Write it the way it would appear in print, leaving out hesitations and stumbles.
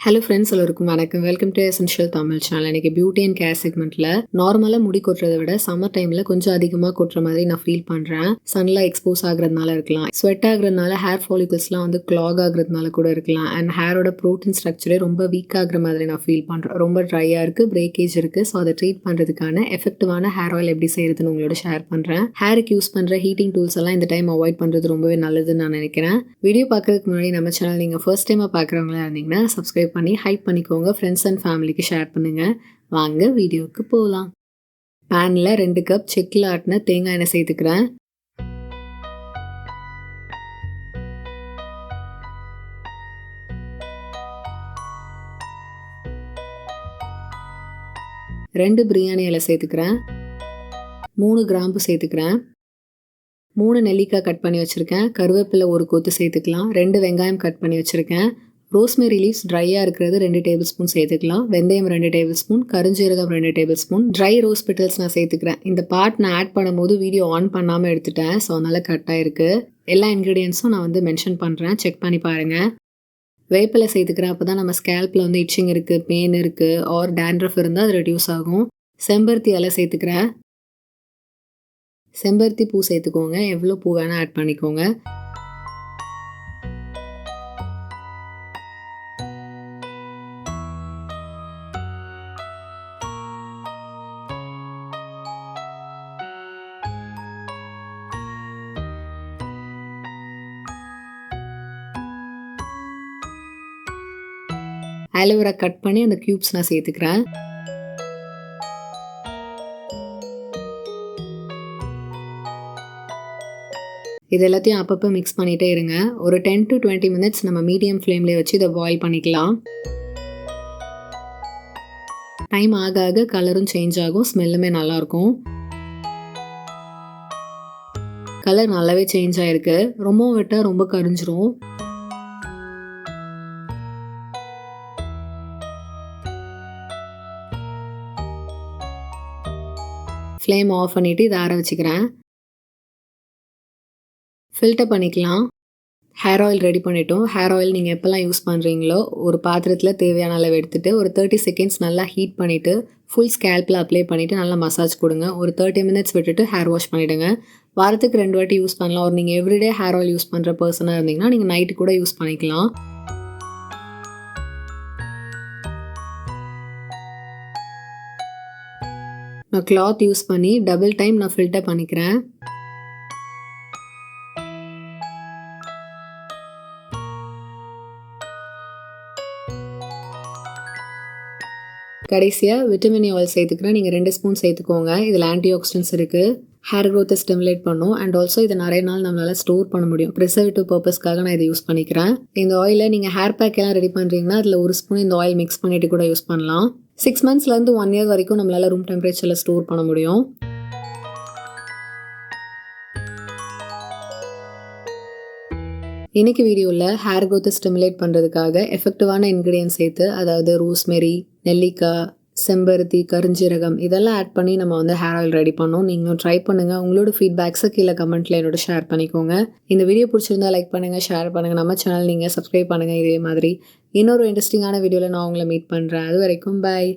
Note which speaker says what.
Speaker 1: Hello friends, எல்லோருக்கும் வணக்கம். Welcome to essential Tamil channel. இன்றைக்கி பியூட்டி அண்ட் கேர் செக்மெண்ட்டில் நார்மலாக முடி கொட்டுறதை விட சம்மர் டைமில் கொஞ்சம் அதிகமாக கொட்டுற மாதிரி நான் ஃபீல் பண்ணுறேன். சன்னில் எக்ஸ்போஸ் ஆகுறதுனால இருக்கலாம், ஸ்வெட் ஆகுறதுனால ஹேர் ஃபாலிகல்ஸ்லாம் வந்து கிளாக் ஆகுறதுனால கூட இருக்கலாம், அண்ட் ஹேரோட ப்ரோட்டீன் ஸ்ட்ரக்சரே ரொம்ப வீக் ஆகுற மாதிரி நான் ஃபீல் பண்ணுறேன். ரொம்ப ட்ரையாக இருக்குது, பிரேக்கேஜ் இருக்குது. ஸோ அதை ட்ரீட் பண்ணுறதுக்கான எஃபெக்டிவான ஹேர் ஆயில் எப்படி செய்கிறதுன்னு உங்களோட ஷேர் பண்ணுறேன். ஹேருக்கு யூஸ் பண்ணுற ஹீட்டிங் டூல்ஸ் எல்லாம் இந்த டைம் அவாய்ட் பண்ணுறது ரொம்பவே நல்லதுன்னு நான் நினைக்கிறேன். வீடியோ பார்க்கறதுக்கு முன்னாடி நம்ம சேனல் நீங்கள் ஃபர்ஸ்ட் டைமாக பார்க்குறவங்களா இருந்தீங்கன்னா சப்ஸ்கிரைப் பண்ணி ஹைப் பண்ணிக்கோங்க. ஃப்ரெண்ட்ஸ் அண்ட் ஃபேமிலிக்கு ஷேர் பண்ணுங்கள். வாங்க வீடியோவுக்கு போகலாம். பேனில் 2 கப் செக்கில் ஆட்டின தேங்காய் எண்ணெய் சேர்த்துக்கிறேன். ரெண்டு பிரியாணி இலை சேர்த்துக்கிறேன். 3 கிராம்பு சேர்த்துக்கிறேன். 3 நெல்லிக்காய் கட் பண்ணி வச்சுருக்கேன். கருவேப்பிலை ஒரு கொத்து சேர்த்துக்கலாம். 2 வெங்காயம் கட் பண்ணி வச்சுருக்கேன். ரோஸ்மெரி லீவ்ஸ் ட்ரையாக இருக்கிறது 2 டேபிள் ஸ்பூன் சேர்த்துக்கலாம். வெந்தயம் 2 டேபிள் ஸ்பூன், கருஞ்சீரகம் 2 table spoon, try rose petals நான் சேர்த்துக்கிறேன். இந்த பார்ட் நான் ஆட் பண்ணும்போது வீடியோ ஆன் பண்ணாமல் எடுத்துட்டேன், ஸோ அதனால் கட் ஆகிருக்கு. எல்லா இன்க்ரீடியன்ஸும் நான் வந்து மென்ஷன் பண்ணுறேன், செக் பண்ணி பாருங்கள். வேப்பிலை சேர்த்துக்கிறேன், அப்போ தான் நம்ம ஸ்கேல்பில் வந்து இட்சிங் இருக்குது, பெயின் இருக்குது, ஆர் டேண்ட்ரஃப் இருந்தால் அது ரெடியூஸ் ஆகும். செம்பருத்தி இலை சேர்த்துக்கிறேன். செம்பருத்தி பூ சேர்த்துக்கோங்க, எவ்வளோ பூ வேணால் ஆட் பண்ணிக்கோங்க. ஆலோவேரா கட் பண்ணி அந்த க்யூப்ஸ் நான் சேர்த்துக்கிறேன். இது எல்லாத்தையும் அப்பப்போ மிக்ஸ் பண்ணிகிட்டே இருங்க. ஒரு 10 to 20 மினிட்ஸ் நம்ம மீடியம் ஃப்ளேம்லேயே வச்சு இதை பாயில் பண்ணிக்கலாம். டைம் ஆக ஆக கலரும் சேஞ்ச் ஆகும், ஸ்மெல்லுமே நல்லாயிருக்கும். கலர் நல்லாவே சேஞ்ச் ஆகிருக்கு. ரொம்பவும் விட்டால் ரொம்ப கரிஞ்சிரும். ஃப்ளேம் ஆஃப் பண்ணிவிட்டு இதை ஆற வச்சுக்கிறேன். ஃபில்டர் பண்ணிக்கலாம். ஹேர் ஆயில் ரெடி பண்ணிட்டோம். ஹேர் ஆயில் நீங்கள் எப்போல்லாம் யூஸ் பண்ணுறீங்களோ ஒரு பாத்திரத்தில் தேவையான அளவு எடுத்துகிட்டு ஒரு 30 செகண்ட்ஸ் நல்லா ஹீட் பண்ணிவிட்டு ஃபுல் ஸ்கேல்பில் அப்ளை பண்ணிவிட்டு நல்லா மசாஜ் கொடுங்க. ஒரு 30 மினிட்ஸ் விட்டுட்டு ஹேர் வாஷ் பண்ணிவிடுங்க. வாரத்துக்கு 2 வாட்டி யூஸ் பண்ணலாம். ஒரு நீங்கள் எவ்ரிடே ஹேர் ஆயில் யூஸ் பண்ணுற பர்சனாக இருந்தீங்கன்னா நீங்கள் நைட்டு கூட யூஸ் பண்ணிக்கலாம். நான் கிளாத் யூஸ் பண்ணி டபுள் டைம் நான் ஃபில்டர் பண்ணிக்கிறேன். கடைசியாக விட்டமின் ஆயில் சேர்த்துக்கிறேன். நீங்கள் 2 ஸ்பூன் சேர்த்துக்கோங்க. இதில் ஆன்டி ஆக்சிடென்ட்ஸ் இருக்குது, ஹேர் க்ரோத்தை ஸ்டிமுலேட் பண்ணும், அண்ட் ஆல்சோ இதை நிறைய நாள் நம்மளால் ஸ்டோர் பண்ண முடியும். ப்ரிசர்வேட்டிவ் பர்பஸ்க்காக நான் இதை யூஸ் பண்ணிக்கிறேன். இந்த ஆயிலை நீங்கள் ஹேர் பேக் எல்லாம் ரெடி பண்ணுறீங்கன்னா அதில் 1 ஸ்பூன் இந்த ஆயில் மிக்ஸ் பண்ணிவிட்டு கூட யூஸ் பண்ணலாம். 6 மந்த்ஸ்லேருந்து 1 இயர் வரைக்கும் நம்மளால் ரூம் டெம்பரேச்சரில் ஸ்டோர் பண்ண முடியும். இன்னைக்கு வீடியோவில் ஹேர் க்ரோத்தை ஸ்டிமுலேட் பண்ணுறதுக்காக எஃபெக்டிவான இன்க்ரீடியன்ஸ் சேர்த்து, அதாவது ரோஸ்மெரி, நெல்லிக்காய், செம்பருத்தி, கருஞ்சீரகம் இதெல்லாம் ஆட் பண்ணி நம்ம வந்து ஹேர் ஆயில் ரெடி பண்ணோம். நீங்களும் ட்ரை பண்ணுங்கள். உங்களோட ஃபீட்பேக்ஸை கீழே கமெண்ட்டில் என்னோட ஷேர் பண்ணிக்கோங்க. இந்த வீடியோ பிடிச்சிருந்தா லைக் பண்ணுங்கள், ஷேர் பண்ணுங்கள். நம்ம சேனல் நீங்கள் சப்ஸ்கிரைப் பண்ணுங்கள். இதே மாதிரி இன்னொரு இன்ட்ரெஸ்டிங்கான வீடியோவில் நான் உங்களை மீட் பண்ணுறேன். அது வரைக்கும் பாய்.